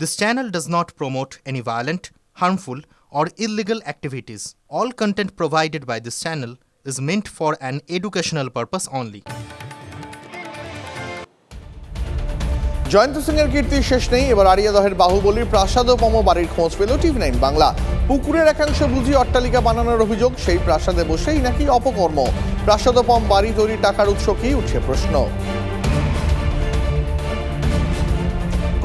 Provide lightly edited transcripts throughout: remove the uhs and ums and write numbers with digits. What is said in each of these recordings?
This channel does not promote any violent, harmful, or illegal activities. All content provided by this channel is meant for an educational purpose only. Jayanta সিংয়ের কীর্তির শেষ নেই। এবার আড়িয়াদহের বাহুবলীর প্রাসাদোপম বাড়ির খোঁজ পেল TV9 Bangla. পুকুরের একাংশ বুঝি অট্টালিকা বানানোর অভিযোগ, সেই প্রাসাদে বসেই নাকি অপকর্ম। প্রাসাদোপম বাড়ি তৈরির টাকার উৎস কি, উঠছে প্রশ্ন।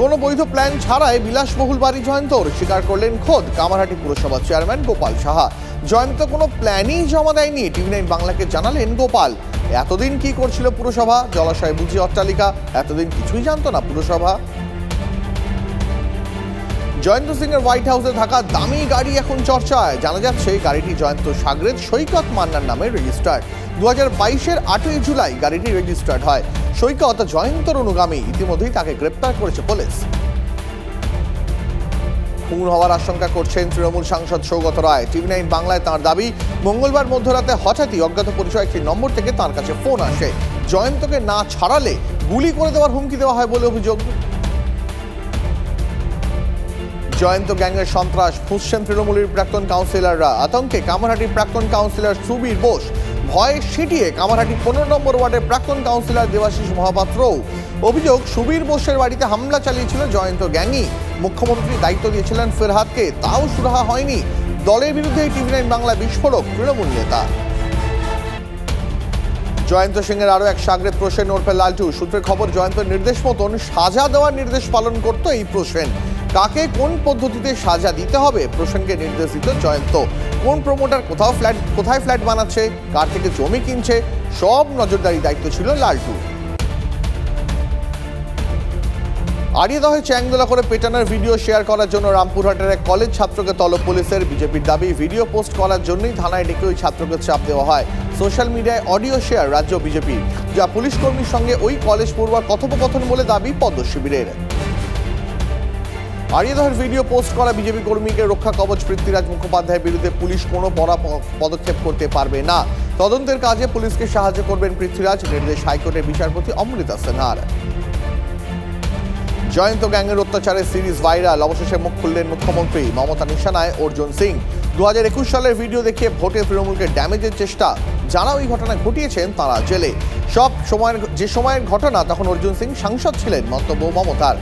কোনো বৈধ প্ল্যান ছাড়াই বিলাসবহুল বাড়ি জয়ন্তর, স্বীকার করলেন খোদ কামারহাটি পুরসভার চেয়ারম্যান গোপাল সাহা। জয়ন্ত কোনো প্ল্যানই জমা দেয়নি, TV9 বাংলাকে জানালেন গোপাল। এতদিন কি করছিল পুরসভা? জলাশয় বুঝি অট্টালিকা, এতদিন কিছুই জানতো না পুরসভা? জয়ন্ত সিং এর হোয়াইট হাউসে থাকা দামি গাড়ি এখন চর্চায়। জানা যাচ্ছে গাড়িটি জয়ন্ত সাগরেদ সৈকত মান্নার নামে রেজিস্টার্ড। 2022-এর 8ই জুলাই গাড়িটি রেজিস্টার্ড হয়। সৈকত জয়ন্তর অনুগামী। ইতিমধ্যেই তাকে গ্রেপ্তার করেছে পুলিশ। খুন হওয়ার আশঙ্কা করছেন তৃণমূল সাংসদ সৌগত রায়। TV9 বাংলায় তাঁর দাবি, মঙ্গলবার মধ্যরাতে হঠাৎই অজ্ঞাত পরিচয় একটি নম্বর থেকে তাঁর কাছে ফোন আসে। জয়ন্তকে না ছাড়ালে গুলি করে দেওয়ার হুমকি দেওয়া হয় বলে অভিযোগ। জয়ন্ত গ্যাংয়ের সন্ত্রাস, ফুঁসছেন তৃণমূলের প্রাক্তন কাউন্সিলররা। আতঙ্কে কামারহাটির প্রাক্তন কাউন্সিলর সুবীর বোস। ভয়ে সিটিয়ে কামারহাটি 15 নম্বর ওয়ার্ডের প্রাক্তন কাউন্সিলর দেবাশিস মহাপাত্রও। অভিযোগ, সুবীর বোসের বাড়িতে হামলা চালিয়েছিল জয়ন্ত গ্যাংই। মুখ্যমন্ত্রী দায়িত্ব দিয়েছিলেন ফেরহাদকে, তাও সুরাহা হয়নি। দলের বিরুদ্ধে TV9 বাংলা বিস্ফোরক তৃণমূল নেতা। জয়ন্ত সিংয়ের আরও এক সাগরেদ প্রসেন ওরফে লালটু। সূত্রের খবর, জয়ন্তের নির্দেশ মতন সাজা দেওয়ার নির্দেশ পালন করতো এই প্রসেন। কাকে কোন পদ্ধতিতে সাজা দিতে হবে প্রসেনকে নির্দেশ দিত জয়ন্ত। কোন প্রমোটার কোথায় ফ্ল্যাট বানাচ্ছে, কার থেকে জমি কিনছে, সব নজরদারি দায়িত্ব ছিল লালটু। আড়িয়াদহে চ্যাংদোলা করে পেটানোর ভিডিও শেয়ার করার জন্য রামপুরহাটের এক কলেজ ছাত্রকে তলব পুলিশের। বিজেপির দাবি, ভিডিও পোস্ট করার জন্যই থানায় ডেকে ওই ছাত্রকে চাপ দেওয়া হয়। সোশ্যাল মিডিয়ায় অডিও শেয়ার রাজ্য বিজেপির, যা পুলিশ কর্মীর সঙ্গে ওই কলেজ পড়ুয়ার কথোপকথন বলে দাবি পদ্ম শিবিরের। আড়িয়াদহের ভিডিও পোস্ট করা বিজেপি কর্মীকে রক্ষা কবচ পৃথ্বীরাজ মুখোপাধ্যায়ের বিরুদ্ধে পুলিশ কোনো পদক্ষেপ করতে পারবে না। তদন্তের কাজে পুলিশকে সাহায্য করবেন পৃথ্বীরাজ, নির্দেশ হাইকোর্টের বিচারপতি অমৃতা সিনহার। জয়ন্ত গ্যাংয়ের অত্যাচারের সিরিজ ভাইরাল, অবশেষে মুখ খুললেন মুখ্যমন্ত্রী। মমতা নিশানায় অর্জুন সিং। 2021 সালের ভিডিও দেখিয়ে ভোটে তৃণমূলকে ড্যামেজের চেষ্টা। যারা ওই ঘটনা ঘটিয়েছেন তারা জেলে। যে সময়ের ঘটনা, তখন অর্জুন সিং সাংসদ ছিলেন, মন্তব্য মমতার।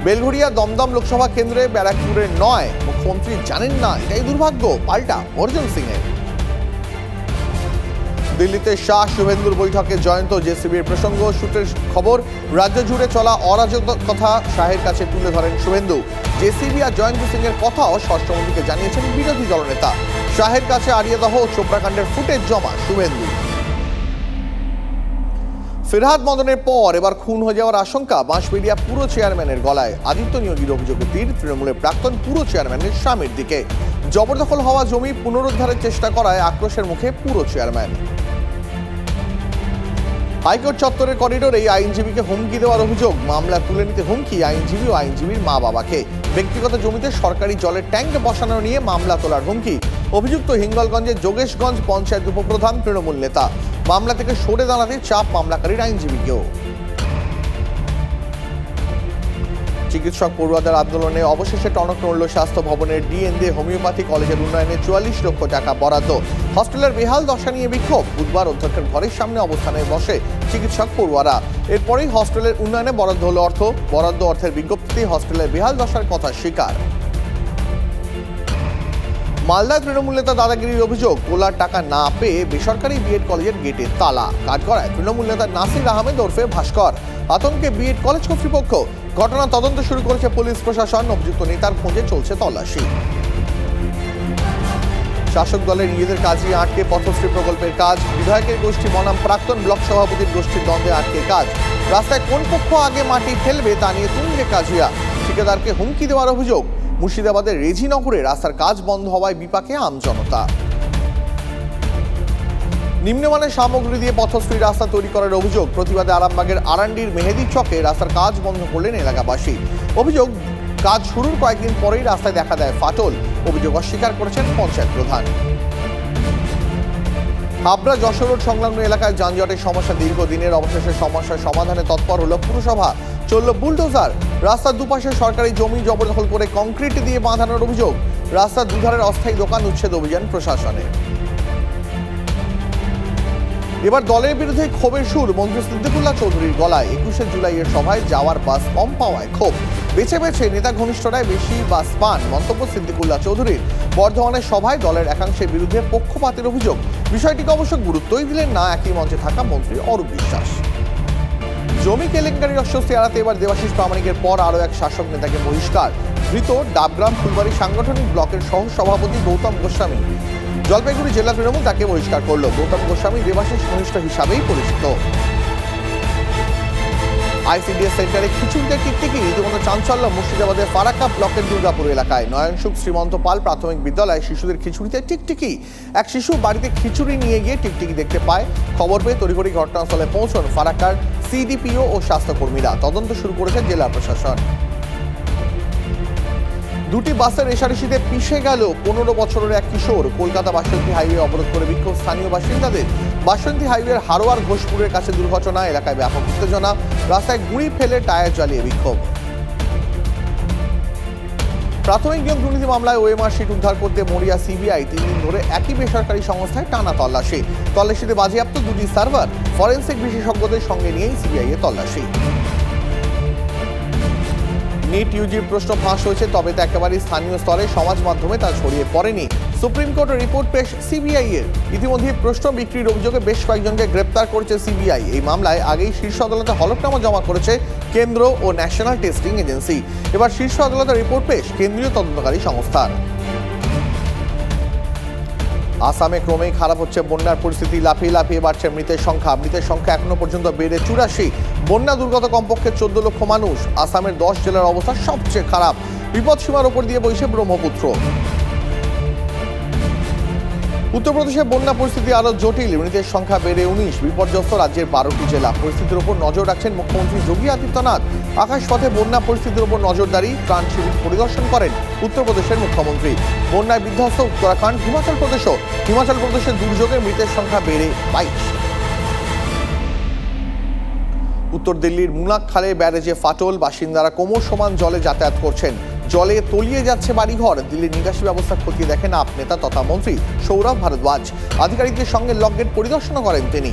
বেলঘড়িয়া দমদম লোকসভা কেন্দ্রে ব্যারাকপুরের নয়, মুখ্যমন্ত্রী জানেন না, এটাই দুর্ভাগ্য, পাল্টা অর্জুন সিং এর। দিল্লিতে শাহ শুভেন্দুর বৈঠকে জয়ন্ত জেসিবির প্রসঙ্গ। সূত্রের খবর, রাজ্য জুড়ে চলা অরাজকতা শাহের কাছে তুলে ধরেন শুভেন্দু। জেসিবি আর জয়ন্ত সিং এর কথাও স্বরাষ্ট্রমন্ত্রীকে জানিয়েছেন বিরোধী দলনেতা। শাহের কাছে আড়িয়াদহ ও চোপড়াকাণ্ডের ফুটেজ জমা শুভেন্দু। ফেরহাদ মদনের পর এবার খুন হয়ে যাওয়ার আশঙ্কা বাঁশবেড়িয়া পুরো চেয়ারম্যানের গলায়। আদিত্য নিয়োগীর অভিযোগের তীর তৃণমূলের প্রাক্তন পুরো চেয়ারম্যানের স্বামীর দিকে। জবরদখল হওয়া জমি পুনরুদ্ধারের চেষ্টা করায় আক্রোশের মুখে পুরো চেয়ারম্যান। হাইকোর্ট চত্বরের করিডোরে আইনজীবীকে হুমকি দেওয়ার অভিযোগ। মামলা তুলে নিতে হুমকি আইনজীবী ও আইনজীবীর মা বাবাকে। ব্যক্তিগত জমিতে সরকারি জলের ট্যাঙ্ক বসানো নিয়ে মামলা তোলার হুমকি। অভিযুক্ত হিঙ্গলগঞ্জের যোগেশগঞ্জ পঞ্চায়েত উপপ্রধান তৃণমূল নেতা। মামলা থেকে সরে দাঁড়াতে চাপ মামলাকারীর আইনজীবীকেও। চিকিৎসক পড়ুয়াদের আন্দোলনে অবশেষে টনক নড়ল স্বাস্থ্য ভবনের ডিএনডি হোমিওপ্যাথি কলেজের উন্নয়নে 44 লক্ষ টাকা বরাদ্দ। হস্টেলের বেহাল দশা নিয়ে বিক্ষোভ। বুধবার অধ্যক্ষের ঘরের সামনে অবস্থানে বসে চিকিৎসক পড়ুয়ারা। এরপরেই হস্টেলের উন্নয়নে বরাদ্দ হলো অর্থ। বরাদ্দ অর্থের বিজ্ঞপ্তিতে হস্টেলের বেহাল দশার কথা স্বীকার। মালদায় তৃণমূল নেতা দাদাগিরির অভিযোগ, কোলার টাকা না পেয়ে বেসরকারি বিএড কলেজের গেটে তালা। কাজ করায় তৃণমূল নেতা নাসির আহমেদ ওরফে ভাস্কর। আতঙ্কে বিএড কলেজ কর্তৃপক্ষ। ঘটনা তদন্ত শুরু করেছে পুলিশ প্রশাসন। অভিযুক্ত নেতার খোঁজে চলছে তল্লাশি। শাসক দলের নিজেদের কাজে আটকে পথশ্রী প্রকল্পের কাজ। বিধায়কের গোষ্ঠী বনাম প্রাক্তন ব্লক সভাপতির গোষ্ঠীর দ্বন্দ্বে আটকে কাজ। রাস্তায় কোন পক্ষ আগে মাটি ফেলবে তা নিয়ে তুঙ্গে কাজিয়া। ঠিকাদারকে হুমকি দেওয়ার অভিযোগ। মুর্শিদাবাদের রেজিনগরে রাস্তার কাজ বন্ধ হওয়ায় বিপাকে আমজনতা। নিম্নমানের সামগ্রী দিয়ে পথশ্রী রাস্তা তৈরি করার অভিযোগ। প্রতিবাদে আরামবাগের আরান্ডির মেহেদি চকে রাস্তার কাজ বন্ধ করলেন এলাকাবাসী। অভিযোগ, কাজ শুরুর কয়েকদিন পরেই রাস্তায় দেখা দেয় ফাটল। অভিযোগ অস্বীকার করেছেন পঞ্চায়েত প্রধান। হাবড়া যশোর রোড সংলগ্ন এলাকায় যানজটের সমস্যা দীর্ঘদিনের, অবশেষে সমস্যার সমাধানে তৎপর হলো পুরসভা। চলল বুলডোজার। রাস্তার দুপাশে সরকারি জমি জবরদখল করে কংক্রিট দিয়ে বাঁধানোর অভিযোগ। রাস্তার দুধারের অস্থায়ী দোকান উচ্ছেদ অভিযান প্রশাসনের। এবার দলের বিরুদ্ধে ক্ষোভের সুর মন্ত্রী সিদ্দিকুল্লাহ চৌধুরীর গলায়। 21শে জুলাইয়ের সভায় যাওয়ার বাস কম পাওয়ায় ক্ষোভ। বেছে বেছে নেতা ঘনিষ্ঠরাই বেশি বাস পান, মন্তব্য সিদ্দিকুল্লাহ চৌধুরীর। বর্ধমানের সভায় দলের একাংশের বিরুদ্ধে পক্ষপাতের অভিযোগ। বিষয়টিকে অবশ্য গুরুত্বই দিলেন না একই মঞ্চে থাকা মন্ত্রী অরূপ বিশ্বাস। জমি কেলেঙ্কারির অস্বস্তি এড়াতে এবার দেবাশিস প্রামাণিকের পর আরও এক শাসক নেতাকে বহিষ্কার। ধৃত ডাবগ্রাম ফুলবাড়ি সাংগঠনিক ব্লকের সহ সভাপতি গৌতম গোস্বামী। জলপাইগুড়ি জেলা তৃণমূল তাকে বহিষ্কার করল। গৌতম গোস্বামী দেবাশিস ঘনিষ্ঠ হিসাবেই পরিচিত। আইসিডিএস সেন্টারে খিচুড়িতে টিকটিকি, রীতিমতো চাঞ্চল্য মুর্শিদাবাদের ফারাক্কা ব্লকের দুর্গাপুর এলাকায়। নয়নসুখ শ্রীমন্ত পাল প্রাথমিক বিদ্যালয়ে শিশুদের খিচুড়িতে টিকটিকি। এক শিশু বাড়িতে খিচুড়ি নিয়ে গিয়ে টিকটিকি দেখতে পায়। খবর পেয়ে তড়িঘড়ি ঘটনাস্থলে পৌঁছন ফারাক্কার সিডিপিও ও স্বাস্থ্যকর্মীরা। তদন্ত শুরু করেছে জেলা প্রশাসন। দুটি বাসের রেষারেষিতে পিষে গেল 15 বছরের এক কিশোর। কলকাতা বাসন্তী হাইওয়ে অবরোধ করে বিক্ষোভ স্থানীয় বাসিন্দাদের। বাসন্তী হাইওয়ের হারোয়ার ঘোষপুরের কাছে দুর্ঘটনা, এলাকায় ব্যাপক উত্তেজনা। রাস্তায় গুঁড়ি ফেলে টায়ার জ্বালিয়ে বিক্ষোভ। প্রাথমিক নিয়োগ দুর্নীতি মামলায় ওএমআর শিট উদ্ধার করতে মরিয়া সিবিআই। 3 দিন ধরে একই বেসরকারি সংস্থায় টানা তল্লাশি। তল্লাশিতে বাজেয়াপ্ত 2টি সার্ভার। ফরেনসিক বিশেষজ্ঞদের সঙ্গে নিয়েই সিবিআই এর তল্লাশি। নিট ইউজির প্রশ্ন ফাঁস হয়েছে, তবে তা একেবারেই স্থানীয় স্তরে সমাজ মাধ্যমে তা ছড়িয়ে পড়েনি। সুপ্রিম কোর্টের রিপোর্ট পেশ সিবিআই এর। ইতিমধ্যে প্রশ্ন বিক্রির অভিযোগে বেশ কয়েকজনকে গ্রেপ্তার করেছে সিবিআই। এই মামলায় আগেই শীর্ষ আদালতে হলফনামা জমা করেছে কেন্দ্র ও ন্যাশনাল টেস্টিং এজেন্সি। এবার শীর্ষ আদালতের রিপোর্ট পেশ কেন্দ্রীয় তদন্তকারী সংস্থার। আসামে ক্রমেই খারাপ হচ্ছে বন্যার পরিস্থিতি। লাফিয়ে লাফিয়ে বাড়ছে মৃতের সংখ্যা। মৃতের সংখ্যা এখনো পর্যন্ত বেড়ে 84। বন্যা দুর্গত কমপক্ষে 14 লক্ষ মানুষ। আসামের 10 জেলার অবস্থা সবচেয়ে খারাপ। বিপদসীমার ওপর দিয়ে বইছে ব্রহ্মপুত্র। উত্তরপ্রদেশে বন্যা পরিস্থিতি আরো জটিল। মৃতের সংখ্যা বেড়ে 19। বিপর্যস্ত রাজ্যের 12টি জেলা। পরিস্থিতির উপর নজর রাখছেন মুখ্যমন্ত্রী যোগী আদিত্যনাথ। আকাশপথে বন্যা পরিস্থিতির উপর নজরদারি, ত্রাণ শিবির পরিদর্শন করেন উত্তরপ্রদেশের মুখ্যমন্ত্রী। বন্যায় বিধ্বস্ত উত্তরাখণ্ড, হিমাচল প্রদেশও। হিমাচল প্রদেশের দুর্যোগে মৃতের সংখ্যা বেড়ে 22। উত্তর দিল্লির মুনাকখালে ব্যারেজে ফাটল। বাসিন্দারা কোমর সমান জলে যাতায়াত করছেন। জলে তলিয়ে যাচ্ছে বাড়িঘর। দিল্লির নিকাশি ব্যবস্থা খতিয়ে দেখেন আপ নেতা তথা মন্ত্রী সৌরভ ভারদ্বাজ। আধিকারিকদের সঙ্গে লকগেট পরিদর্শন করেন তিনি।